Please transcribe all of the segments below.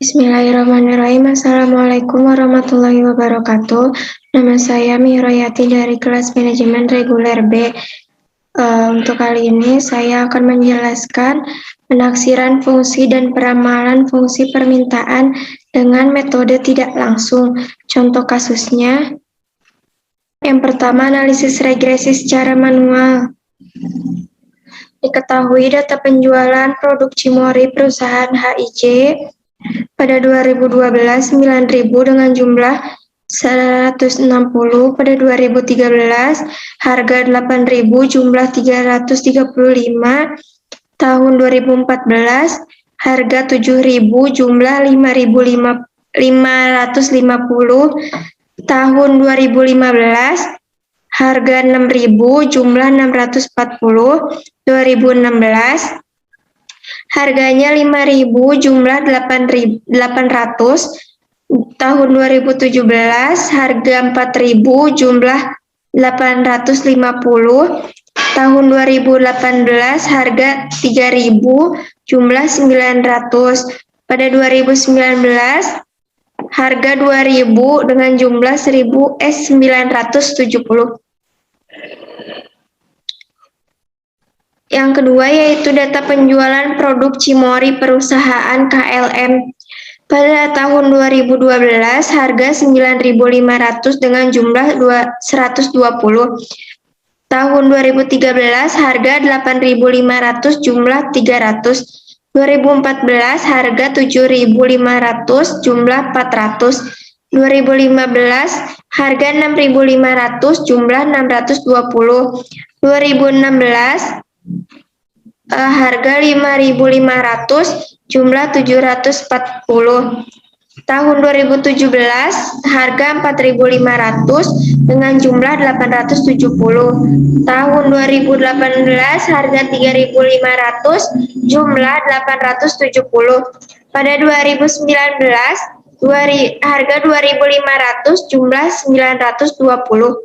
Bismillahirrahmanirrahim. Assalamualaikum warahmatullahi wabarakatuh. Nama saya Miroyati dari kelas manajemen reguler B. Untuk kali ini saya akan menjelaskan penaksiran fungsi dan peramalan fungsi permintaan dengan metode tidak langsung. Contoh kasusnya, yang pertama analisis regresi secara manual. Diketahui data penjualan produk Cimory perusahaan HIJ pada 2012 9.000 dengan jumlah 160, pada 2013 harga 8.000 jumlah 335, tahun 2014 harga 7.000 jumlah 5.550, tahun 2015 harga 6.000 jumlah 640, 2016 harganya 5.000 jumlah 800, tahun 2017 harga 4.000 jumlah 850, tahun 2018 harga 3.000 jumlah 900, pada 2019 harga 2.000 dengan jumlah 970. Yang kedua yaitu data penjualan produk Cimory perusahaan KLM. Pada tahun 2012 harga 9.500 dengan jumlah 120. Tahun 2013 harga 8.500 jumlah 300. 2014 harga 7.500 jumlah 400. 2015 harga 6.500 jumlah 620. 2016 harga 5.500 jumlah 740. Tahun 2017 harga 4.500 dengan jumlah 870. Tahun 2018 harga 3.500 jumlah 870. Pada 2019 harga 2.500 jumlah 920.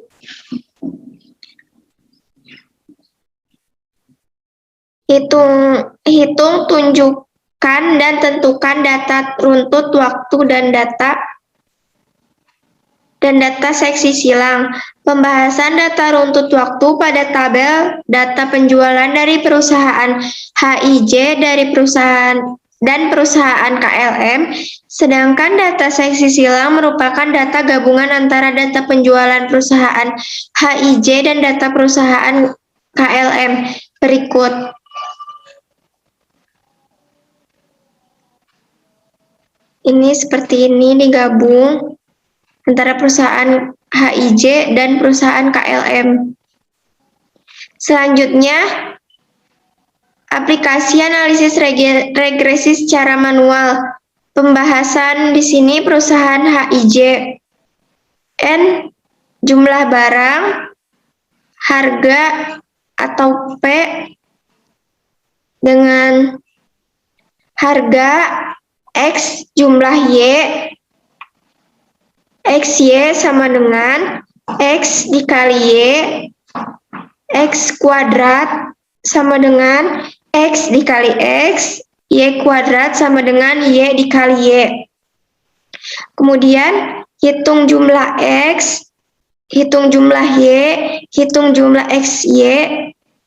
Hitung, tunjukkan, dan tentukan data runtut waktu dan data seksi silang. Pembahasan data runtut waktu pada tabel data penjualan dari perusahaan HIJ dari perusahaan KLM, sedangkan data seksi silang merupakan data gabungan antara data penjualan perusahaan HIJ dan data perusahaan KLM. Berikut. Ini seperti ini digabung antara perusahaan HIJ dan perusahaan KLM. Selanjutnya, aplikasi analisis regresi secara manual. Pembahasan di sini perusahaan HIJ. N, jumlah barang, harga atau P dengan harga X jumlah Y, XY sama dengan X dikali Y, X kuadrat sama dengan X dikali X, Y kuadrat sama dengan Y dikali Y. Kemudian hitung jumlah X, hitung jumlah Y, hitung jumlah XY,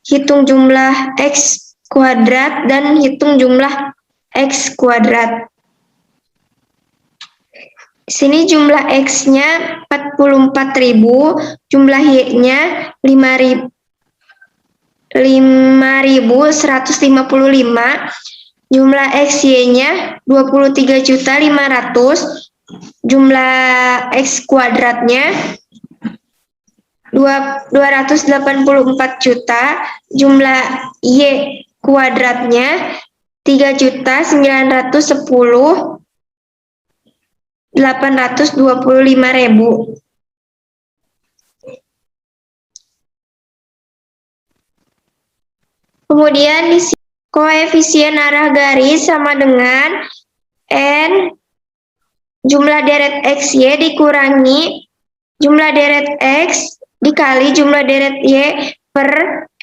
hitung jumlah X kuadrat, dan hitung jumlah X kuadrat. Sini jumlah X-nya 44.000, jumlah Y-nya 5.155, jumlah XY-nya 23.500, jumlah X kuadratnya 284 juta, jumlah Y kuadratnya 3.910.825.000. Kemudian di sini koefisien arah garis sama dengan N jumlah deret XY dikurangi jumlah deret X dikali jumlah deret Y per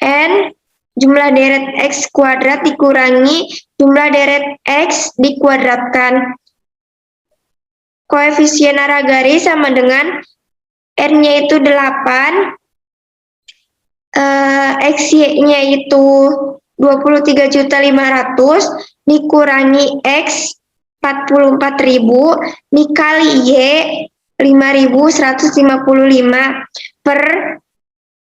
N jumlah deret X kuadrat dikurangi jumlah deret X dikuadratkan. koefisien arah garis sama dengan R-nya itu 8, X-nya itu 23.500 dikurangi X 44.000 dikali Y 5.155 per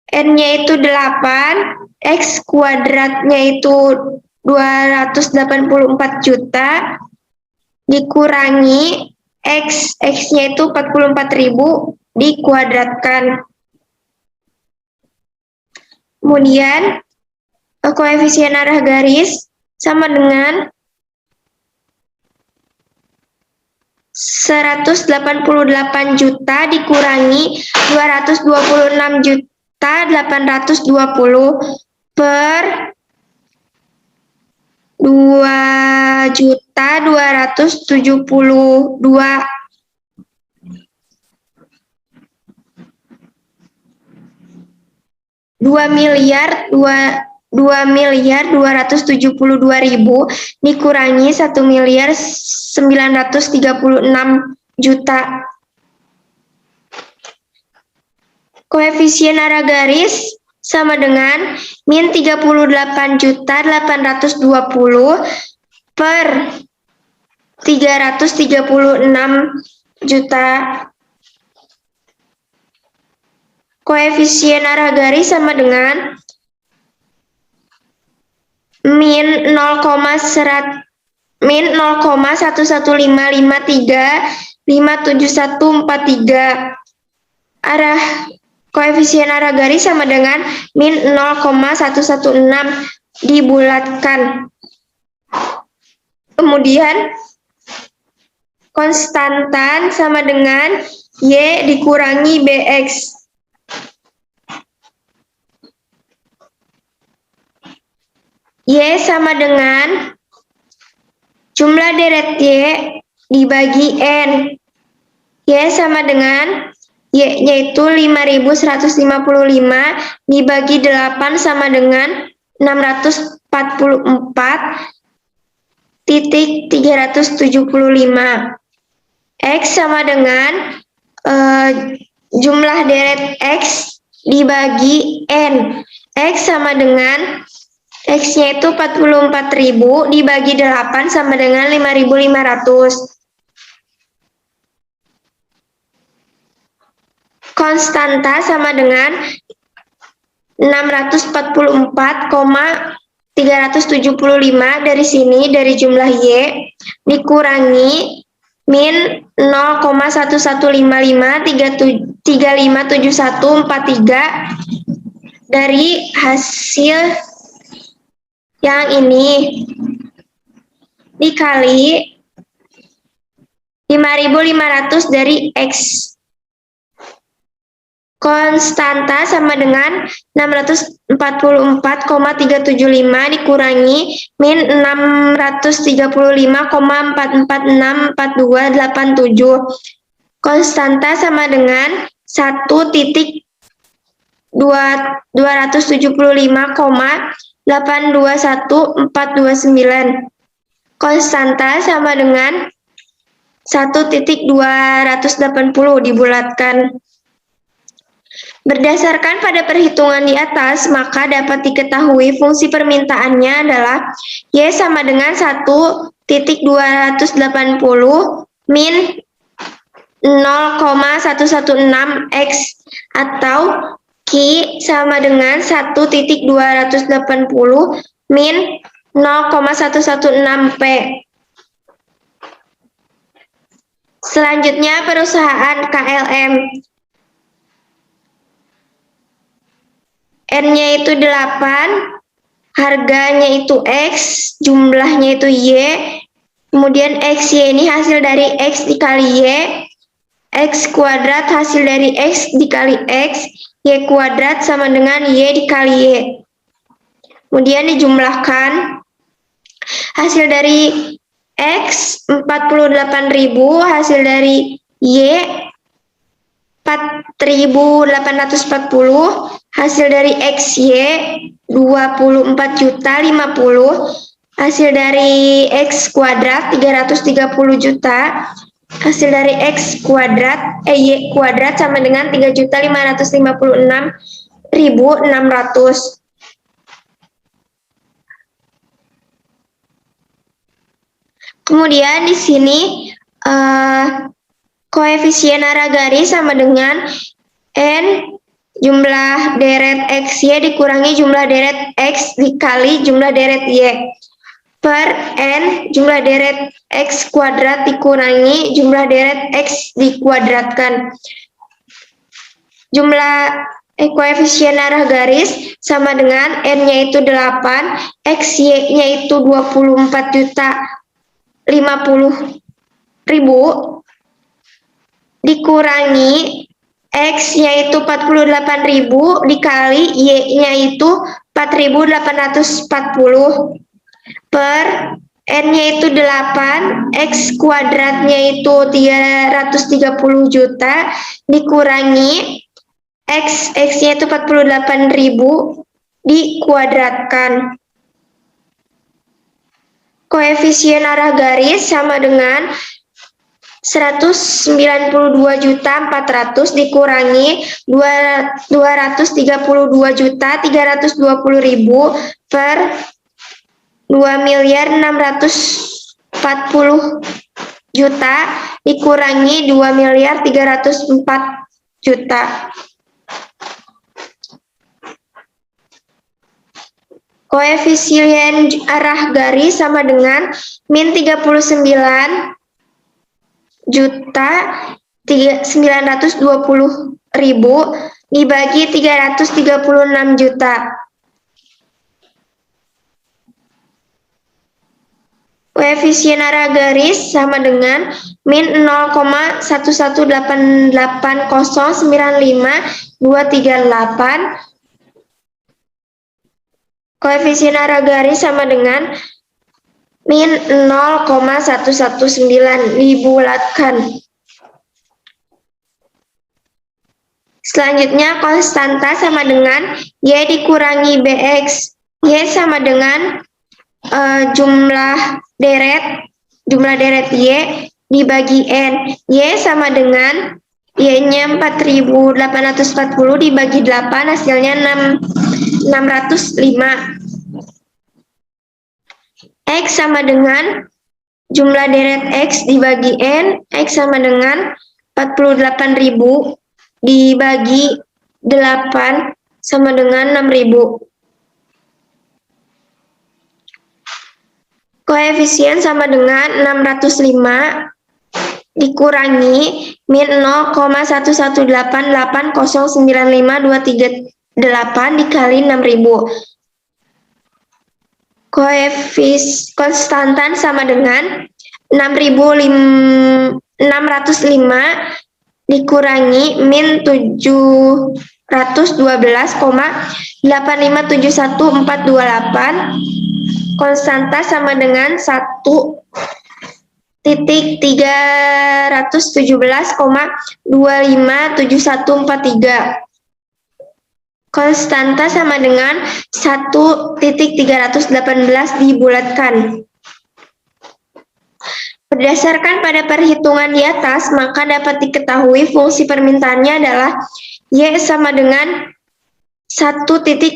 N-nya itu 8, X kuadratnya itu 284 juta dikurangi X-nya itu 44.000 dikuadratkan. Kemudian koefisien arah garis sama dengan 188 juta dikurangi 226 juta 820 per 2 juta 272 2.272.000 dikurangi 1.936 juta. Koefisien arah garis sama dengan min 38.820 per 336 juta. Koefisien arah garis sama dengan min 0,11553,57143. Arah koefisien arah garis sama dengan min 0,116 dibulatkan. Kemudian konstantan sama dengan Y dikurangi BX. Y sama dengan jumlah deret Y dibagi N. Y sama dengan Y-nya itu 5.155 dibagi 8 sama dengan 644.375. X sama dengan jumlah deret X dibagi N. X sama dengan X-nya itu 44.000 dibagi 8 sama dengan 5.500. Konstanta sama dengan 644,375 dari sini, dari jumlah Y, dikurangi min 0,115357143 dari hasil yang ini dikali 5.500 dari X. Konstanta sama dengan 644,375 dikurangi min 635,4464287. Konstanta sama dengan 1.275,821429. Konstanta sama dengan 1.280 dibulatkan. Berdasarkan pada perhitungan di atas, maka dapat diketahui fungsi permintaannya adalah Y sama dengan 1.280 min 0,116X atau Q sama dengan 1.280 min 0,116P. Selanjutnya perusahaan KLM. N-nya itu 8, harganya itu X, jumlahnya itu Y, kemudian XY ini hasil dari X dikali Y, X kuadrat hasil dari X dikali X, Y kuadrat sama dengan Y dikali Y. Kemudian dijumlahkan, hasil dari X 48.000, hasil dari Y 4.840, hasil dari XY 24.050, hasil dari X kuadrat 330 juta, Hasil dari X kuadrat, Y kuadrat sama dengan 3.556.600. Kemudian di sini koefisien arah garis sama dengan N jumlah deret XY dikurangi jumlah deret X dikali jumlah deret Y per N jumlah deret X kuadrat dikurangi jumlah deret X dikuadratkan. Jumlah koefisien arah garis sama dengan N-nya itu 8, XY-nya itu 24.050.000 dikurangi X-nya itu 48.000 dikali Y-nya itu 4.840 per N-nya itu 8, X kuadratnya itu 330 juta dikurangi X-nya itu 48.000 dikuadratkan. Koefisien arah garis sama dengan 192.400.000 dikurangi 232.320.000 per 2.640.000 dikurangi 2.304.000. Koefisien arah garis sama dengan min 39.920.000 dibagi 336 juta. Koefisien arah garis sama dengan min 0,1188095.238. Koefisien arah garis sama dengan min 0,119 dibulatkan. Selanjutnya konstanta sama dengan Y dikurangi BX. Y sama dengan jumlah deret Y dibagi N. Y sama dengan Y-nya 4.840 dibagi 8 hasilnya 605. X sama dengan jumlah deret X dibagi N. X sama dengan 48.000 dibagi 8 sama dengan 6.000. Koefisien sama dengan 605 dikurangi min 0,1188095.238 dikali 6.000. Konstantan sama dengan 605 dikurangi min 712,8571428. Konstanta sama dengan 1.317,257143. Konstanta sama dengan 1.318 dibulatkan. Berdasarkan pada perhitungan di atas, maka dapat diketahui fungsi permintaannya adalah Y sama dengan 1.318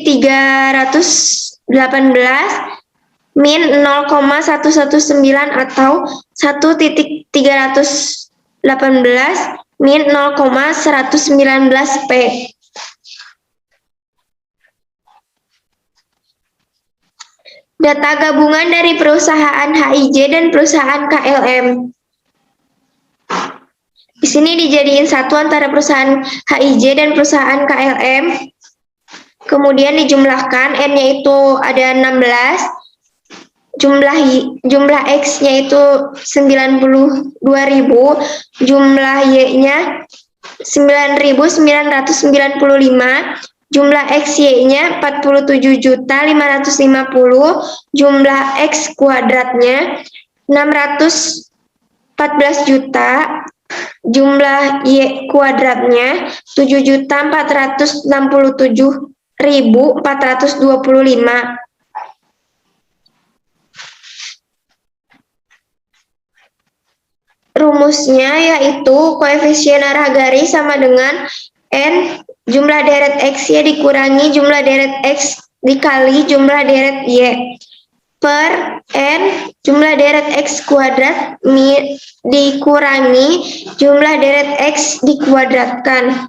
min 0,119 atau 1.318 min 0,119 P. Data gabungan dari perusahaan HIJ dan perusahaan KLM. Di sini dijadiin satu antara perusahaan HIJ dan perusahaan KLM. Kemudian dijumlahkan, N-nya itu ada 16. Jumlah X-nya itu 92.000, jumlah Y-nya 9.995, jumlah XY-nya 47.550, jumlah X kuadratnya 614 juta, jumlah Y kuadratnya 7.467.425. rumusnya yaitu koefisien arah garis sama dengan N jumlah deret X Y dikurangi jumlah deret X dikali jumlah deret Y per N jumlah deret X kuadrat dikurangi jumlah deret X dikuadratkan.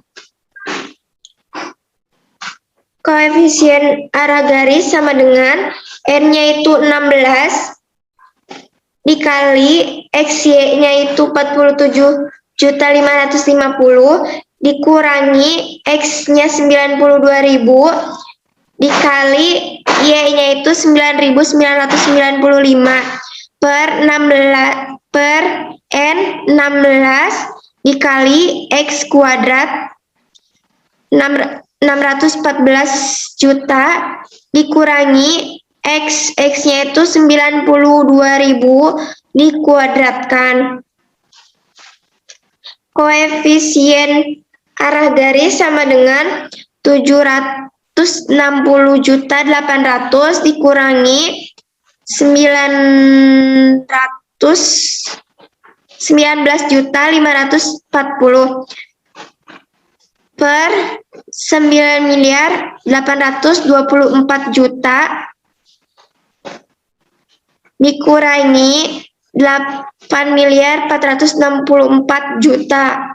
Koefisien arah garis sama dengan N-nya itu 16 dikali XY-nya itu 47.550 dikurangi X-nya 92.000 dikali Y-nya itu 9.995 per 16 per N 16 dikali X kuadrat 614 juta dikurangi X-nya itu 92.000 dikuadratkan. Koefisien arah garis sama dengan 760.800 dikurangi 19.540 per 9.824 juta dikurangi 8.464 juta.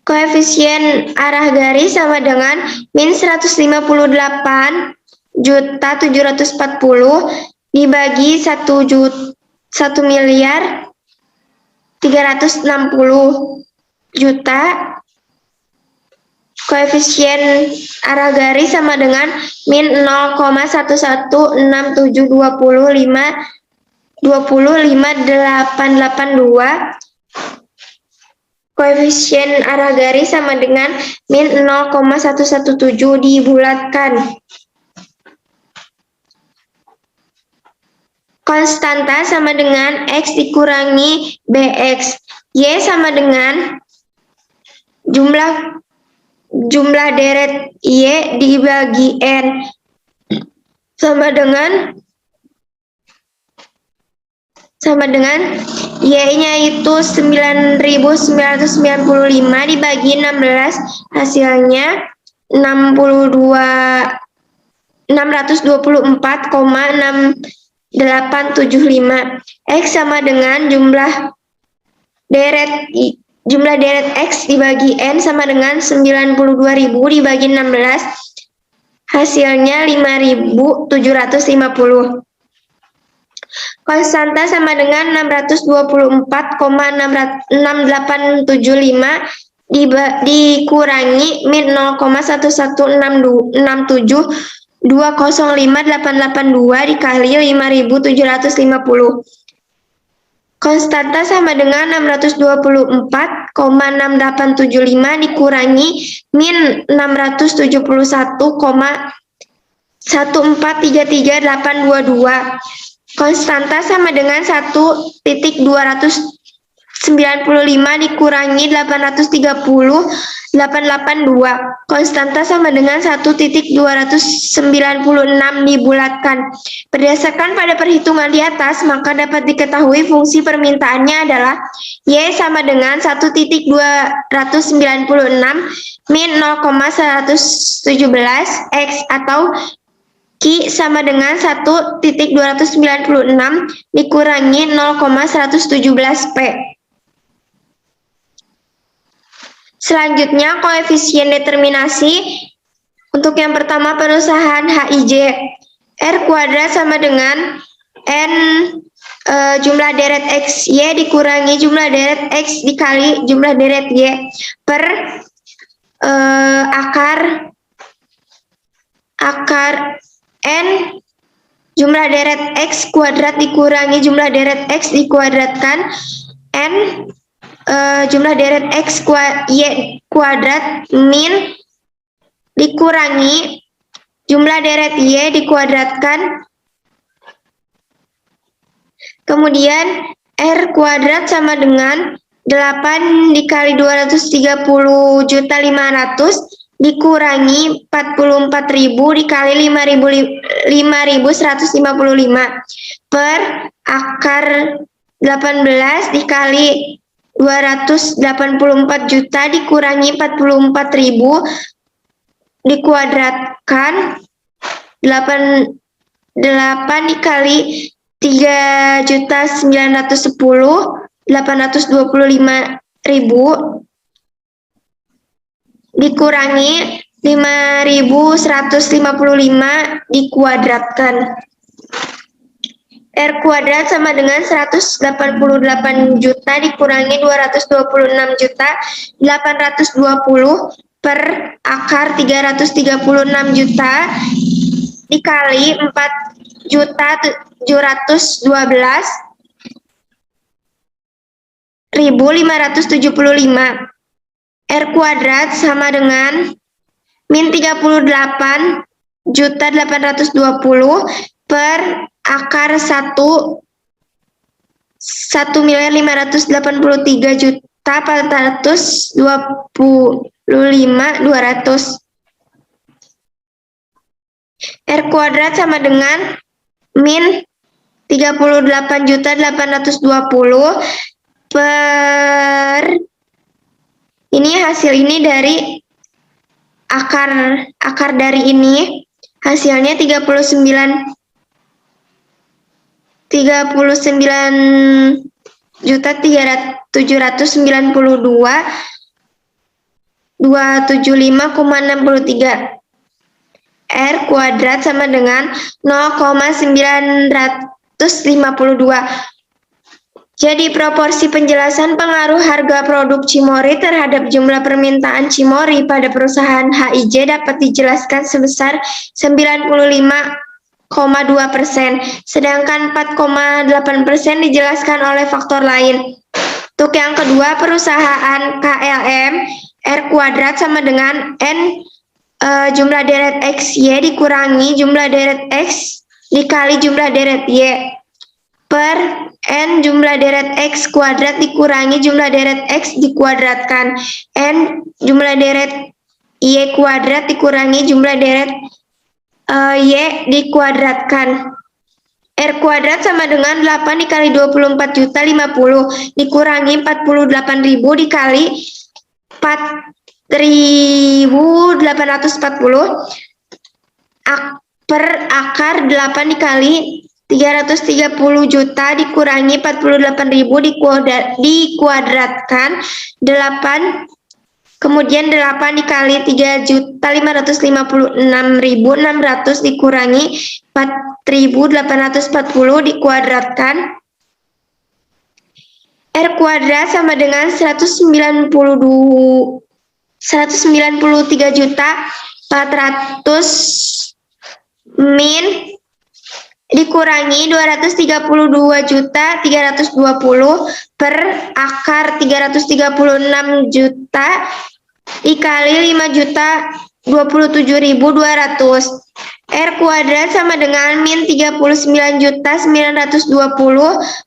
Koefisien arah garis sama dengan min 158.740 dibagi 1.360 juta. Koefisien arah garis sama dengan min 0,11625,882. Koefisien arah garis sama dengan min 0,117 dibulatkan. Konstanta sama dengan X dikurangi BX. Y sama dengan jumlah deret Y dibagi N sama dengan Y-nya itu 9.995 dibagi 16 hasilnya 624,6875. X sama dengan jumlah deret X dibagi N sama dengan 92.000 dibagi 16 hasilnya 5.750. Konstanta sama dengan 624,6875 dikurangi min 0,1167205,882 dikali 5.750. Konstanta sama dengan 624,6875 dikurangi min 671,1433822. Konstanta sama dengan 1.295 dikurangi 830,882. Konstanta sama dengan 1.296 dibulatkan. Berdasarkan pada perhitungan di atas, maka dapat diketahui fungsi permintaannya adalah Y sama dengan 1.296 min 0,117 X atau Q sama dengan 1.296 dikurangi 0,117 P. Selanjutnya koefisien determinasi. Untuk yang pertama perusahaan HIJ. R kuadrat sama dengan N jumlah deret X Y dikurangi jumlah deret X dikali jumlah deret Y per akar N jumlah deret X kuadrat dikurangi jumlah deret X dikuadratkan N jumlah deret X Y kuadrat min dikurangi jumlah deret Y dikuadratkan. Kemudian R kuadrat sama dengan 8 dikali 230.500 dikurangi 44.000 dikali 5.155 per akar 18 dikali 284 juta dikurangi 44.000 dikuadratkan 8 dikali 3.910.825.000 dikurangi 5.155 dikuadratkan. R kuadrat sama dengan 188 juta dikurangi 226 juta 820 per akar 336 juta dikali 4 juta 712.575. R kuadrat sama dengan min 38 juta 820 per akar 1.583 juta 425.200. R kuadrat sama dengan min 38 juta 820 per ini hasil ini dari akar dari ini hasilnya 39 juta 795,63. R kuadrat sama dengan 0,952. Jadi proporsi penjelasan pengaruh harga produk Cimory terhadap jumlah permintaan Cimory pada perusahaan HIJ dapat dijelaskan sebesar 95,2%, sedangkan 4,8% dijelaskan oleh faktor lain. Untuk yang kedua, perusahaan KLM, R kuadrat sama dengan N jumlah deret XY dikurangi jumlah deret X dikali jumlah deret Y per N jumlah deret X kuadrat dikurangi jumlah deret X dikuadratkan. N jumlah deret Y kuadrat dikurangi jumlah deret Y dikuadratkan. R kuadrat sama dengan 8 dikali 24 juta 50 dikurangi 48.000 dikali 4.840 per akar 8 dikali 330 juta dikurangi 48.000 dikuadratkan 8 kemudian 8 dikali 3.556.600 dikurangi 4.840 dikuadratkan. R kuadrat sama dengan 193 juta 400 min dikurangi 232 juta 320 per akar 336 juta dikali 5 juta 27.200. R kuadrat sama dengan min 39 juta 920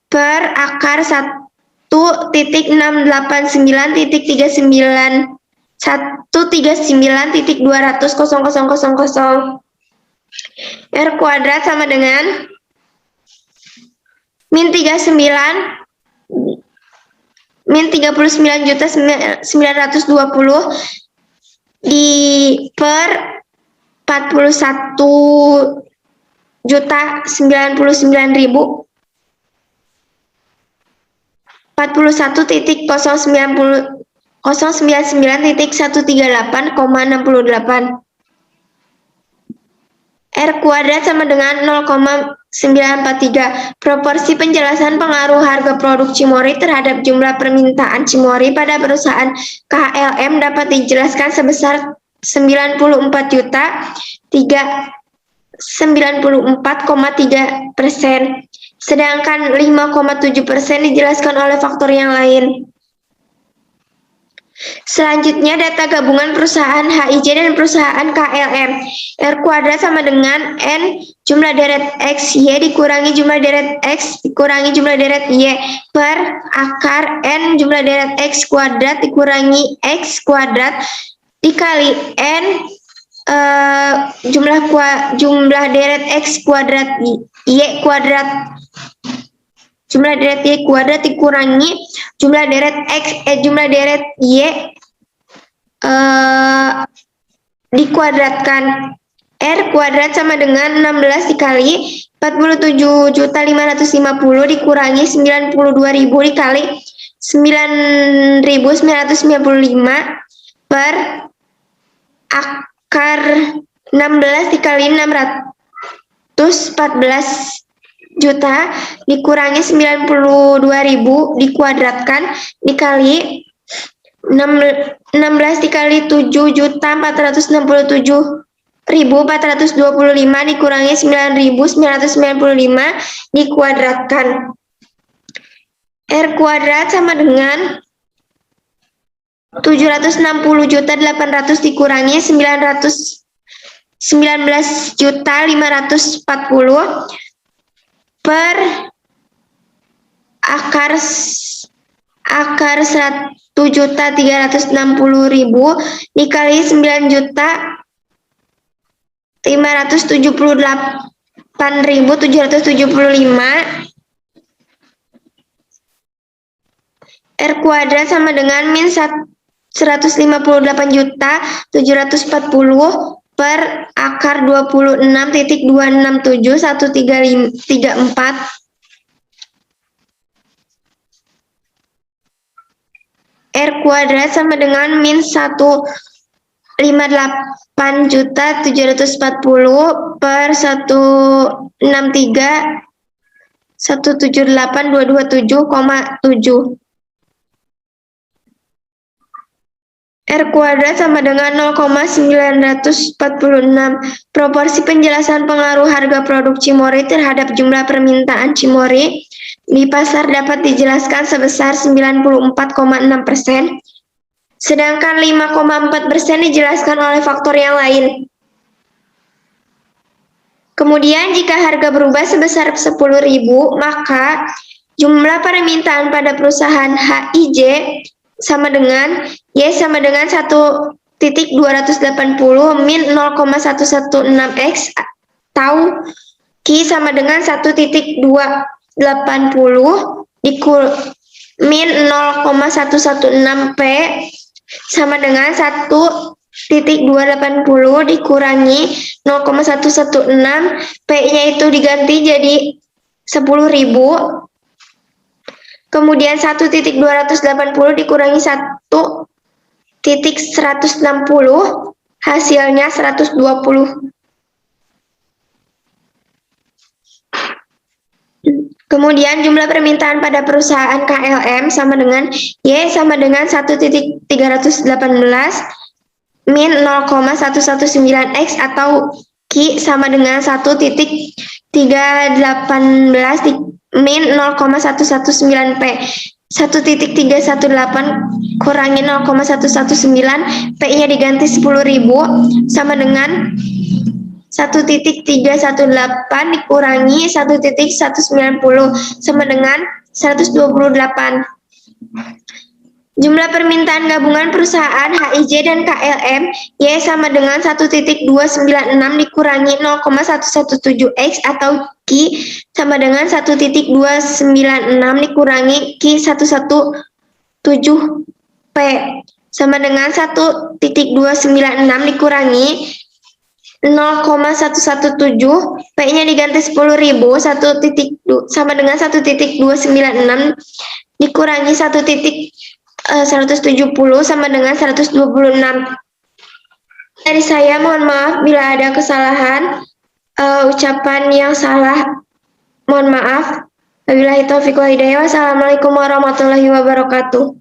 per akar 1.39.200. R kuadrat sama dengan min 39 juta 920 di per 41 juta 99.000 41.099.138,68. R kuadrat sama dengan 0,943. Proporsi penjelasan pengaruh harga produk Cimory terhadap jumlah permintaan Cimory pada perusahaan KLM dapat dijelaskan sebesar 94 juta 94,3%, sedangkan 5,7% dijelaskan oleh faktor yang lain. Selanjutnya data gabungan perusahaan HIJ dan perusahaan KLM. R kuadrat sama dengan N jumlah deret X Y dikurangi jumlah deret X dikurangi jumlah deret Y per akar N jumlah deret X kuadrat dikurangi X kuadrat dikali N jumlah deret X kuadrat Y kuadrat. Jumlah deret Y kuadrat dikurangi jumlah deret jumlah deret Y dikuadratkan. R kuadrat sama dengan 16 dikali 47.550 dikurangi 92.000 dikali 9.995 per akar 16 dikali 614 juta dikurangi 92.000 dikuadratkan dikali 16 dikali 7.467.425 dikurangi 9.995 dikuadratkan. R kuadrat sama dengan 760.800 dikurangi 19.540 per akar 1.360.000 dikali 9.578.775. R kuadrat sama dengan min 158.740 per akar 26.267.134. R kuadrat sama dengan min 158.740 per 163.178.227,7. R kuadrat sama dengan 0,946. Proporsi penjelasan pengaruh harga produk Cimory terhadap jumlah permintaan Cimory di pasar dapat dijelaskan sebesar 94,6%, sedangkan 5,4% dijelaskan oleh faktor yang lain. Kemudian jika harga berubah sebesar 10.000, maka jumlah permintaan pada perusahaan HIJ sama dengan Y sama dengan 1.280 min 0,116X atau Q sama dengan 1.280 min 0,116P sama dengan 1.280 dikurangi 0,116 P-nya itu diganti jadi 10.000. Kemudian 1.280 dikurangi 1.160 hasilnya 120. Kemudian jumlah permintaan pada perusahaan KLM sama dengan Y sama dengan 1.318 min 0,119X atau Q sama dengan 1.318 min 0,119P. 1.318 kurangi 0,119 P-nya diganti 10.000 sama dengan 1.318 dikurangi 1.190 sama dengan 128. Jumlah permintaan gabungan perusahaan HIJ dan KLM Y sama dengan 1.296 dikurangi 0,117X atau Q sama dengan 1.296 dikurangi Q 117P sama dengan 1.296 dikurangi 0,117 P-nya diganti 10.000 sama dengan 1.296 dikurangi 1.170 sama dengan 126. Dari saya mohon maaf bila ada kesalahan ucapan yang salah, mohon maaf. Wabillahi taufiq wal hidayah. Wassalamualaikum warahmatullahi wabarakatuh.